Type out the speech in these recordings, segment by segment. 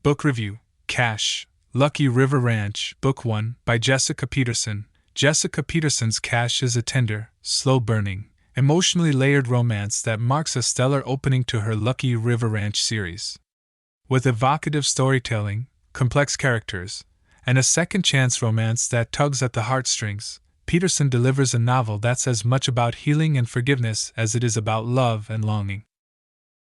Book Review, Cash, Lucky River Ranch, Book 1, by Jessica Peterson. Jessica Peterson's Cash is a tender, slow-burning, emotionally layered romance that marks a stellar opening to her Lucky River Ranch series. With evocative storytelling, complex characters, and a second-chance romance that tugs at the heartstrings, Peterson delivers a novel that's as much about healing and forgiveness as it is about love and longing.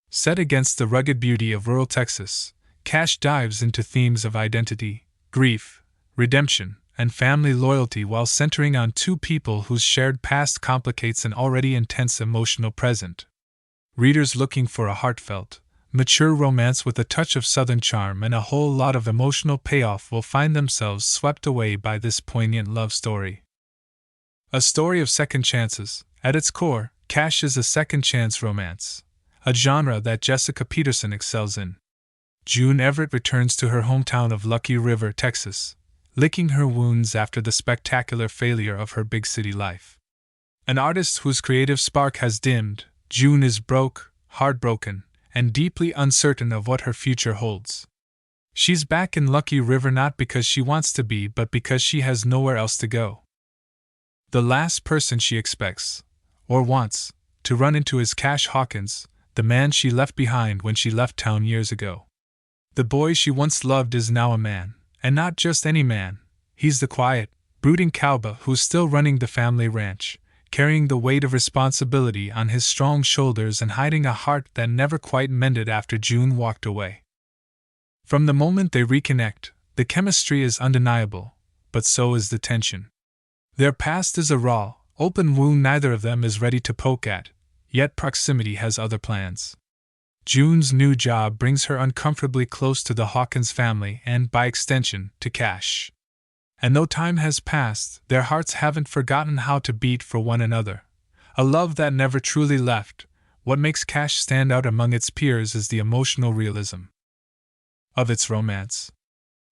Set against the rugged beauty of rural Texas, Cash dives into themes of identity, grief, redemption, and family loyalty while centering on two people whose shared past complicates an already intense emotional present. Readers looking for a heartfelt, mature romance with a touch of Southern charm and a whole lot of emotional payoff will find themselves swept away by this poignant love story. A story of second chances. At its core, Cash is a second-chance romance, a genre that Jessica Peterson excels in. June Everett returns to her hometown of Lucky River, Texas, licking her wounds after the spectacular failure of her big city life. An artist whose creative spark has dimmed, June is broke, heartbroken, and deeply uncertain of what her future holds. She's back in Lucky River not because she wants to be, but because she has nowhere else to go. The last person she expects, or wants, to run into is Cash Hawkins, the man she left behind when she left town years ago. The boy she once loved is now a man, and not just any man. He's the quiet, brooding cowboy who's still running the family ranch, carrying the weight of responsibility on his strong shoulders and hiding a heart that never quite mended after June walked away. From the moment they reconnect, the chemistry is undeniable, but so is the tension. Their past is a raw, open wound neither of them is ready to poke at, yet proximity has other plans. June's new job brings her uncomfortably close to the Hawkins family and, by extension, to Cash. And though time has passed, their hearts haven't forgotten how to beat for one another. A love that never truly left. What makes Cash stand out among its peers is the emotional realism of its romance.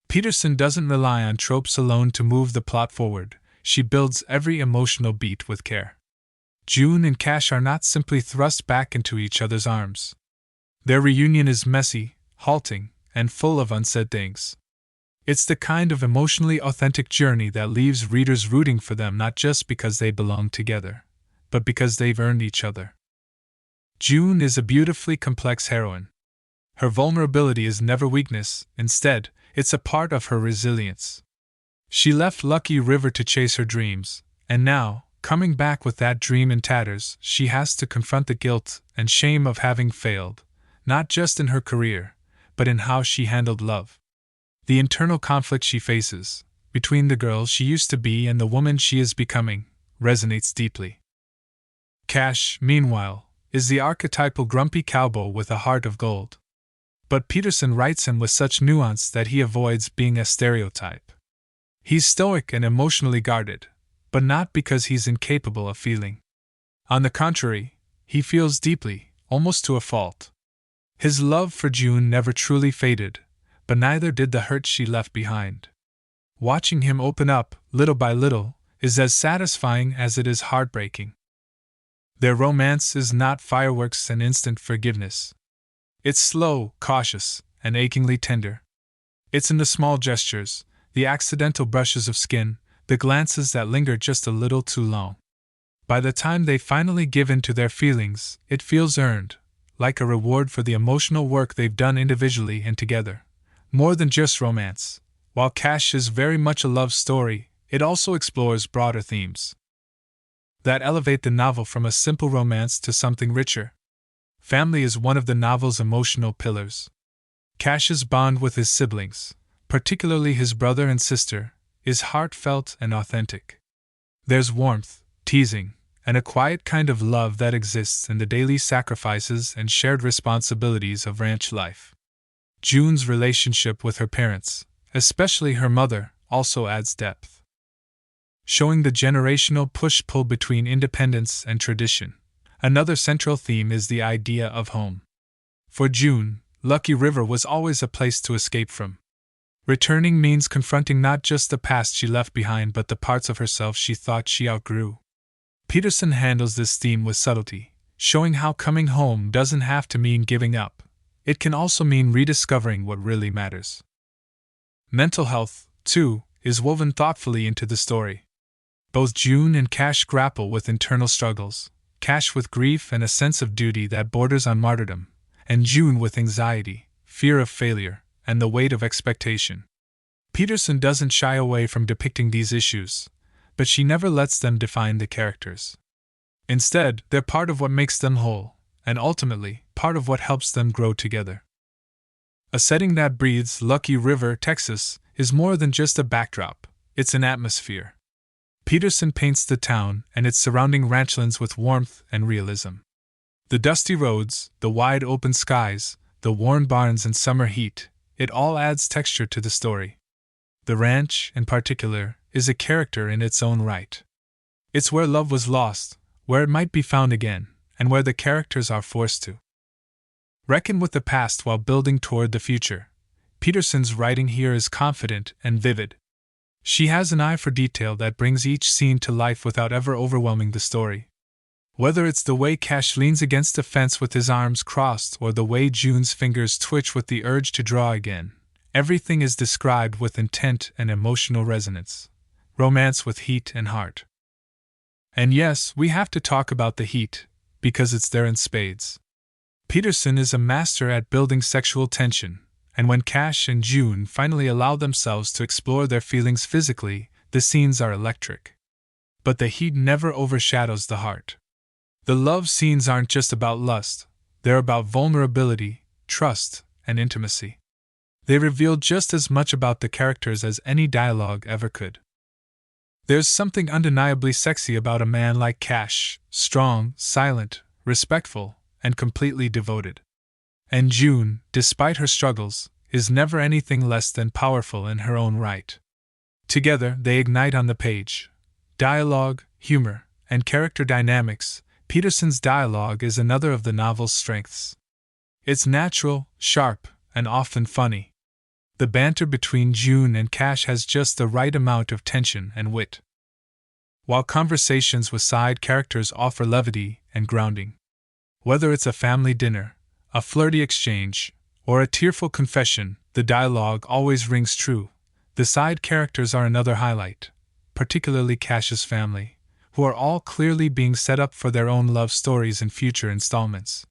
Peterson doesn't rely on tropes alone to move the plot forward. She builds every emotional beat with care. June and Cash are not simply thrust back into each other's arms. Their reunion is messy, halting, and full of unsaid things. It's the kind of emotionally authentic journey that leaves readers rooting for them not just because they belong together, but because they've earned each other. June is a beautifully complex heroine. Her vulnerability is never weakness, instead, it's a part of her resilience. She left Lucky River to chase her dreams, and now, coming back with that dream in tatters, she has to confront the guilt and shame of having failed, not just in her career, but in how she handled love. The internal conflict she faces, between the girl she used to be and the woman she is becoming, resonates deeply. Cash, meanwhile, is the archetypal grumpy cowboy with a heart of gold. But Peterson writes him with such nuance that he avoids being a stereotype. He's stoic and emotionally guarded, but not because he's incapable of feeling. On the contrary, he feels deeply, almost to a fault. His love for June never truly faded, but neither did the hurt she left behind. Watching him open up, little by little, is as satisfying as it is heartbreaking. Their romance is not fireworks and instant forgiveness. It's slow, cautious, and achingly tender. It's in the small gestures, the accidental brushes of skin, the glances that linger just a little too long. By the time they finally give in to their feelings, it feels earned, like a reward for the emotional work they've done individually and together. More than just romance. While Cash is very much a love story, it also explores broader themes that elevate the novel from a simple romance to something richer. Family is one of the novel's emotional pillars. Cash's bond with his siblings, particularly his brother and sister, is heartfelt and authentic. There's warmth, teasing, and a quiet kind of love that exists in the daily sacrifices and shared responsibilities of ranch life. June's relationship with her parents, especially her mother, also adds depth, showing the generational push-pull between independence and tradition. Another central theme is the idea of home. For June, Lucky River was always a place to escape from. Returning means confronting not just the past she left behind but the parts of herself she thought she outgrew. Peterson handles this theme with subtlety, showing how coming home doesn't have to mean giving up. it can also mean rediscovering what really matters. Mental health, too, is woven thoughtfully into the story. Both June and Cash grapple with internal struggles, Cash with grief and a sense of duty that borders on martyrdom, and June with anxiety, fear of failure, and the weight of expectation. Peterson doesn't shy away from depicting these issues, but she never lets them define the characters. Instead, they're part of what makes them whole, and ultimately, part of what helps them grow together. A setting that breathes Lucky River, Texas, is more than just a backdrop, it's an atmosphere. Peterson paints the town and its surrounding ranchlands with warmth and realism. The dusty roads, the wide open skies, the worn barns and summer heat, it all adds texture to the story. The ranch, in particular, is a character in its own right. It's where love was lost, where it might be found again, and where the characters are forced to reckon with the past while building toward the future. Peterson's writing here is confident and vivid. She has an eye for detail that brings each scene to life without ever overwhelming the story. Whether it's the way Cash leans against a fence with his arms crossed or the way June's fingers twitch with the urge to draw again, everything is described with intent and emotional resonance. Romance with heat and heart. And yes, we have to talk about the heat, because it's there in spades. Peterson is a master at building sexual tension, and when Cash and June finally allow themselves to explore their feelings physically, the scenes are electric. But the heat never overshadows the heart. The love scenes aren't just about lust, they're about vulnerability, trust, and intimacy. They reveal just as much about the characters as any dialogue ever could. There's something undeniably sexy about a man like Cash, strong, silent, respectful, and completely devoted. And June, despite her struggles, is never anything less than powerful in her own right. Together, they ignite on the page. Dialogue, humor, and character dynamics. Peterson's dialogue is another of the novel's strengths. It's natural, sharp, and often funny. The banter between June and Cash has just the right amount of tension and wit, while conversations with side characters offer levity and grounding. Whether it's a family dinner, a flirty exchange, or a tearful confession, the dialogue always rings true. The side characters are another highlight, particularly Cash's family, who are all clearly being set up for their own love stories in future installments.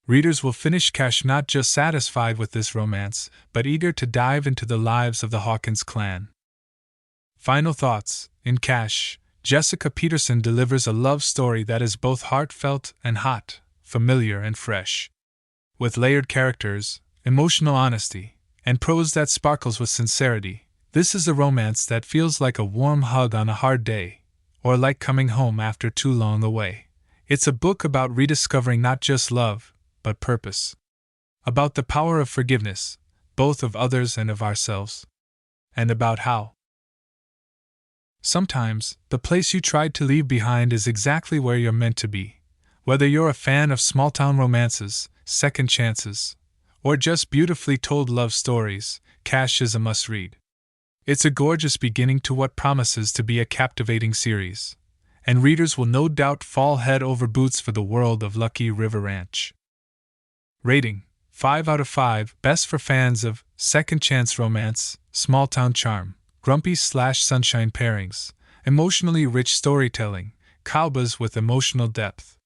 Readers will finish Cash not just satisfied with this romance, but eager to dive into the lives of the Hawkins clan. Final thoughts. In Cash, Jessica Peterson delivers a love story that is both heartfelt and hot, familiar and fresh. With layered characters, emotional honesty, and prose that sparkles with sincerity, this is a romance that feels like a warm hug on a hard day, or like coming home after too long away. It's a book about rediscovering not just love, but purpose. About the power of forgiveness, both of others and of ourselves. And about how sometimes, the place you tried to leave behind is exactly where you're meant to be. Whether you're a fan of small-town romances, second chances, or just beautifully told love stories, Cash is a must-read. It's a gorgeous beginning to what promises to be a captivating series, and readers will no doubt fall head over boots for the world of Lucky River Ranch. Rating: 5 out of 5, best for fans of second-chance romance, small-town charm, grumpy/sunshine pairings, emotionally rich storytelling, cowboys with emotional depth,